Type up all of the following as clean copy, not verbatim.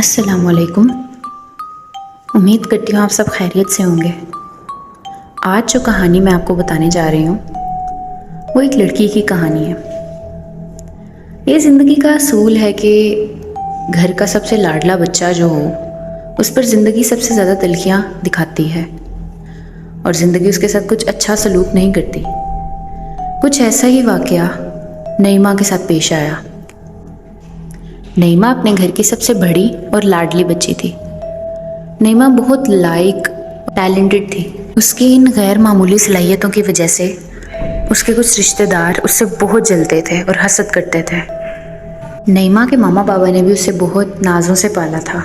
السلام علیکم۔ امید کرتی ہوں آپ سب خیریت سے ہوں گے۔ آج جو کہانی میں آپ کو بتانے جا رہی ہوں وہ ایک لڑکی کی کہانی ہے۔ یہ زندگی کا اصول ہے کہ گھر کا سب سے لاڈلا بچہ جو ہو اس پر زندگی سب سے زیادہ تلخیاں دکھاتی ہے اور زندگی اس کے ساتھ کچھ اچھا سلوک نہیں کرتی۔ کچھ ایسا ہی واقعہ نعیمہ کے ساتھ پیش آیا۔ نعیمہ اپنے گھر کی سب سے بڑی اور لاڈلی بچی تھی۔ نعیمہ بہت لائق ٹیلنٹڈ تھی۔ اس کی ان غیر معمولی صلاحیتوں کی وجہ سے اس کے کچھ رشتہ دار اس سے بہت جلتے تھے اور حسد کرتے تھے۔ نعیمہ کے ماما بابا نے بھی اسے بہت نازوں سے پالا تھا۔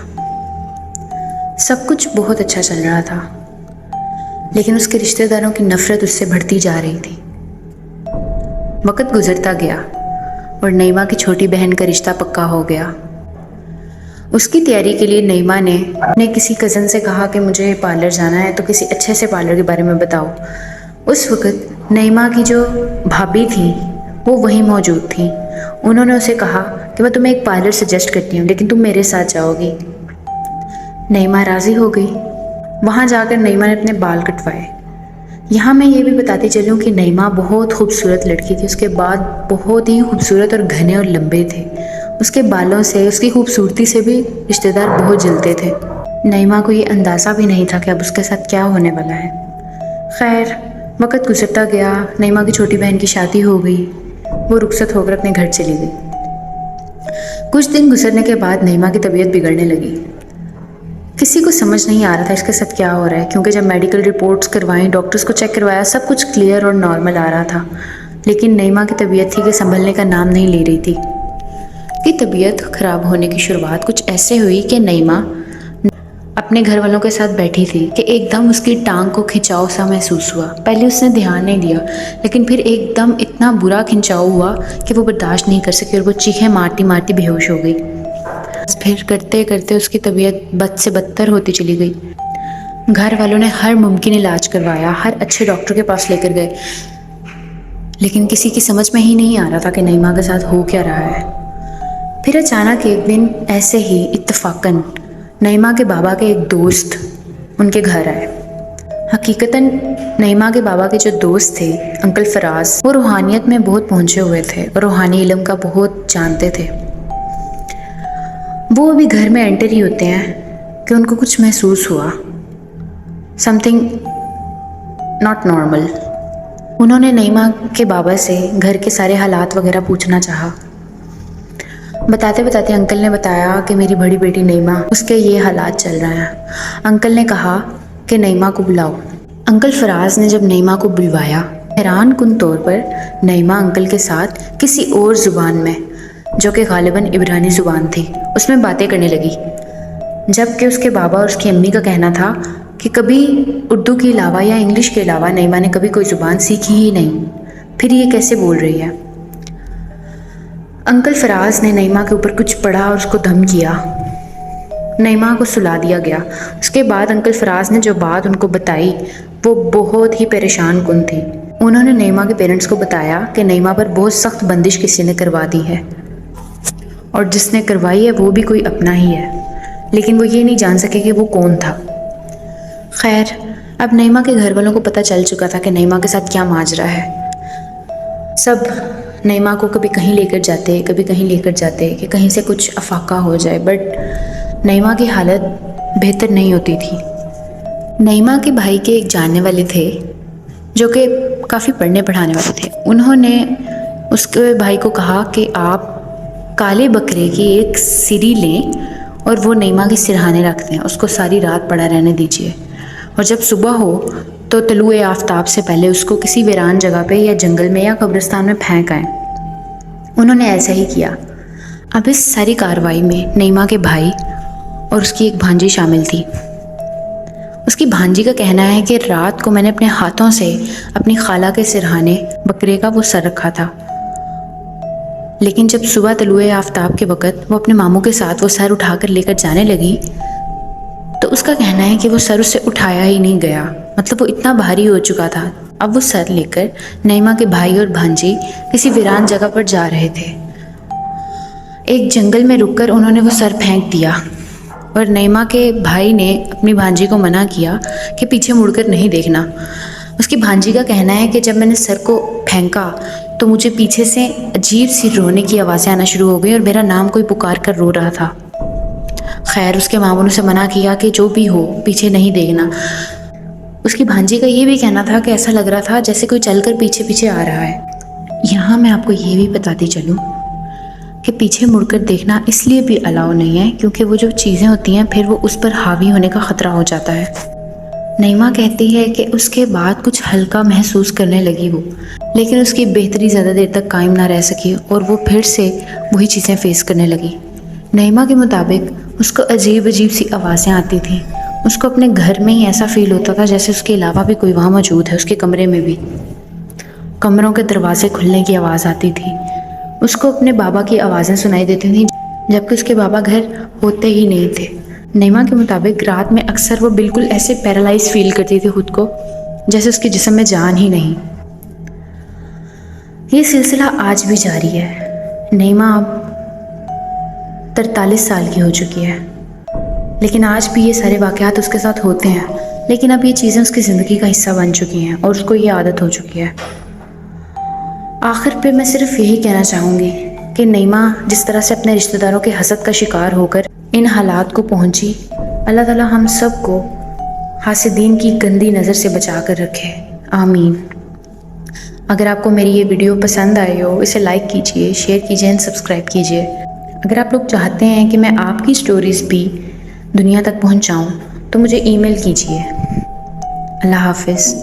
سب کچھ بہت اچھا چل رہا تھا، لیکن اس کے رشتہ داروں کی نفرت اس سے بڑھتی جا رہی تھی۔ وقت گزرتا گیا اور نعیمہ کی چھوٹی بہن کا رشتہ پکا ہو گیا۔ اس کی تیاری کے لیے نعیمہ نے اپنے کسی کزن سے کہا کہ مجھے پارلر جانا ہے، تو کسی اچھے سے پارلر کے بارے میں بتاؤ۔ اس وقت نعیمہ کی جو بھابھی تھیں وہ وہیں موجود تھیں۔ انہوں نے اسے کہا کہ میں تمہیں ایک پارلر سجیسٹ کرتی ہوں، لیکن تم میرے ساتھ جاؤ گی۔ نعیمہ راضی ہو گئی۔ وہاں جا کر نعیمہ نے اپنے بال کٹوائے۔ یہاں میں یہ بھی بتاتی چلوں کہ نعیمہ بہت خوبصورت لڑکی تھی۔ اس کے بال بہت ہی خوبصورت اور گھنے اور لمبے تھے۔ اس کے بالوں سے، اس کی خوبصورتی سے بھی رشتہ دار بہت جلتے تھے۔ نعیمہ کو یہ اندازہ بھی نہیں تھا کہ اب اس کے ساتھ کیا ہونے والا ہے۔ خیر، وقت گزرتا گیا۔ نعیمہ کی چھوٹی بہن کی شادی ہو گئی۔ وہ رخصت ہو کر اپنے گھر چلی گئی۔ کچھ دن گزرنے کے بعد نعیمہ کی طبیعت بگڑنے لگی۔ کسی کو سمجھ نہیں آ رہا تھا اس کے ساتھ کیا ہو رہا ہے، کیونکہ جب میڈیکل رپورٹس کروائیں، ڈاکٹرز کو چیک کروایا، سب کچھ کلیئر اور نارمل آ رہا تھا، لیکن نعیمہ کی طبیعت تھی کہ سنبھلنے کا نام نہیں لے رہی تھی۔ کی طبیعت خراب ہونے کی شروعات کچھ ایسے ہوئی کہ نعیمہ اپنے گھر والوں کے ساتھ بیٹھی تھی کہ ایک دم اس کی ٹانگ کو کھنچاؤ سا محسوس ہوا۔ پہلے اس نے دھیان نہیں دیا، لیکن پھر ایک دم اتنا برا کھنچاؤ ہوا کہ وہ برداشت نہیں کر سکی اور وہ چیخیں مارتی مارتی بے ہوش ہو گئی۔ پھر کرتے کرتے اس کی طبیعت بد سے بدتر ہوتی چلی گئی۔ گھر والوں نے ہر ممکن علاج کروایا، ہر اچھے ڈاکٹر کے پاس لے کر گئے، لیکن کسی کی سمجھ میں ہی نہیں آ رہا تھا کہ نعیمہ کے ساتھ ہو کیا رہا ہے۔ پھر اچانک ایک دن ایسے ہی اتفاقاً نعیمہ کے بابا کے ایک دوست ان کے گھر آئے۔ حقیقتاً نعیمہ کے بابا کے جو دوست تھے انکل فراز، وہ روحانیت میں بہت پہنچے ہوئے تھے اور روحانی علم کا بہت جانتے تھے۔ وہ ابھی گھر میں انٹر ہی ہوتے ہیں کہ ان کو کچھ محسوس ہوا، سمتھنگ ناٹ نارمل۔ انہوں نے نعیمہ کے بابا سے گھر کے سارے حالات وغیرہ پوچھنا چاہا۔ بتاتے بتاتے انکل نے بتایا کہ میری بڑی بیٹی نعیمہ، اس کے یہ حالات چل رہے ہیں۔ انکل نے کہا کہ نعیمہ کو بلاؤ۔ انکل فراز نے جب نعیمہ کو بلوایا، حیران کن طور پر نعیمہ انکل کے ساتھ کسی اور زبان میں، جو کہ غالباً عبرانی زبان تھی، اس میں باتیں کرنے لگی، جبکہ اس کے بابا اور اس کی امی کا کہنا تھا کہ کبھی اردو کے علاوہ یا انگلش کے علاوہ نعیمہ نے کبھی کوئی زبان سیکھی ہی نہیں، پھر یہ کیسے بول رہی ہے۔ انکل فراز نے نعیمہ کے اوپر کچھ پڑھا اور اس کو دم کیا۔ نعیمہ کو سلا دیا گیا۔ اس کے بعد انکل فراز نے جو بات ان کو بتائی وہ بہت ہی پریشان کن تھی۔ انہوں نے نعیمہ کے پیرنٹس کو بتایا کہ نعیمہ پر بہت سخت بندش کسی نے کروا دی ہے، اور جس نے کروائی ہے وہ بھی کوئی اپنا ہی ہے، لیکن وہ یہ نہیں جان سکے کہ وہ کون تھا۔ خیر، اب نعیمہ کے گھر والوں کو پتہ چل چکا تھا کہ نعیمہ کے ساتھ کیا ماجرا ہے۔ سب نعیمہ کو کبھی کہیں لے کر جاتے، کبھی کہیں لے کر جاتے کہ کہیں سے کچھ افاقہ ہو جائے، بٹ نعیمہ کی حالت بہتر نہیں ہوتی تھی۔ نعیمہ کے بھائی کے ایک جاننے والے تھے جو کہ کافی پڑھنے پڑھانے والے تھے۔ انہوں نے اس کے بھائی کو کہا کہ آپ کالے بکرے کی ایک سری لیں اور وہ نعیمہ کے سرہانے رکھ دیں، اس کو ساری رات پڑا رہنے دیجیے، اور جب صبح ہو تو طلوع آفتاب سے پہلے اس کو کسی ویران جگہ پہ یا جنگل میں یا قبرستان میں پھینک آئیں۔ انہوں نے ایسا ہی کیا۔ اب اس ساری کارروائی میں نعیمہ کے بھائی اور اس کی ایک بھانجی شامل تھی۔ اس کی بھانجی کا کہنا ہے کہ رات کو میں نے اپنے ہاتھوں سے اپنی خالہ کے سرہانے بکرے کا وہ سر رکھا تھا، لیکن جب صبح طلوع آفتاب کے وقت وہ اپنے ماموں کے ساتھ وہ سر اٹھا کر لے کر جانے لگی تو اس کا کہنا ہے کہ وہ سر اس سے اٹھایا ہی نہیں گیا، مطلب وہ اتنا بھاری ہو چکا تھا۔ اب وہ سر لے کر نعیمہ کے بھائی اور بھانجی کسی ویران جگہ پر جا رہے تھے۔ ایک جنگل میں رک کر انہوں نے وہ سر پھینک دیا۔ اور نعیمہ کے بھائی نے اپنی بھانجی کو منع کیا کہ پیچھے مڑ کر نہیں دیکھنا۔ اس کی بھانجی کا کہنا ہے کہ جب میں نے سر کو پھینکا تو مجھے پیچھے سے عجیب سی رونے کی آوازیں آنا شروع ہو گئی اور میرا نام کوئی پکار کر رو رہا تھا۔ خیر اس کے ماموں نے اسے منع کیا کہ جو بھی ہو پیچھے نہیں دیکھنا۔ اس کی بھانجی کا یہ بھی کہنا تھا کہ ایسا لگ رہا تھا جیسے کوئی چل کر پیچھے پیچھے آ رہا ہے۔ یہاں میں آپ کو یہ بھی بتاتی چلوں کہ پیچھے مڑ کر دیکھنا اس لیے بھی الاؤ نہیں ہے کیونکہ وہ جو چیزیں ہوتی ہیں پھر وہ اس پر حاوی ہونے کا خطرہ ہو جاتا ہے۔ نعیمہ کہتی ہے کہ اس کے بعد کچھ ہلکا محسوس کرنے لگی وہ، لیکن اس کی بہتری زیادہ دیر تک قائم نہ رہ سکی اور وہ پھر سے وہی چیزیں فیس کرنے لگی۔ نعیمہ کے مطابق اس کو عجیب عجیب سی آوازیں آتی تھیں۔ اس کو اپنے گھر میں ہی ایسا فیل ہوتا تھا جیسے اس کے علاوہ بھی کوئی وہاں موجود ہے، اس کے کمرے میں بھی۔ کمروں کے دروازے کھلنے کی آواز آتی تھی۔ اس کو اپنے بابا کی آوازیں سنائی دیتی تھیں جبکہ اس کے بابا گھر ہوتے ہی نہیں تھے۔ نعیمہ کے مطابق رات میں اکثر وہ بالکل ایسے پیرالائز فیل کرتی تھی خود کو جیسے اس کے جسم میں جان ہی نہیں۔ یہ سلسلہ آج بھی جاری ہے۔ نعیمہ اب 43 سال کی ہو چکی ہے، لیکن آج بھی یہ سارے واقعات اس کے ساتھ ہوتے ہیں، لیکن اب یہ چیزیں اس کی زندگی کا حصہ بن چکی ہیں اور اس کو یہ عادت ہو چکی ہے۔ آخر پہ میں صرف یہی کہنا چاہوں گی کہ نعیمہ جس طرح سے اپنے رشتہ داروں کے حسد کا شکار ہو کر ان حالات کو پہنچی، اللہ تعالیٰ ہم سب کو حاسدین کی گندی نظر سے بچا کر رکھے، آمین۔ اگر آپ کو میری یہ ویڈیو پسند آئی ہو اسے لائک کیجئے، شیئر کیجئے اینڈ سبسکرائب کیجئے۔ اگر آپ لوگ چاہتے ہیں کہ میں آپ کی سٹوریز بھی دنیا تک پہنچاؤں تو مجھے ای میل کیجئے۔ اللہ حافظ۔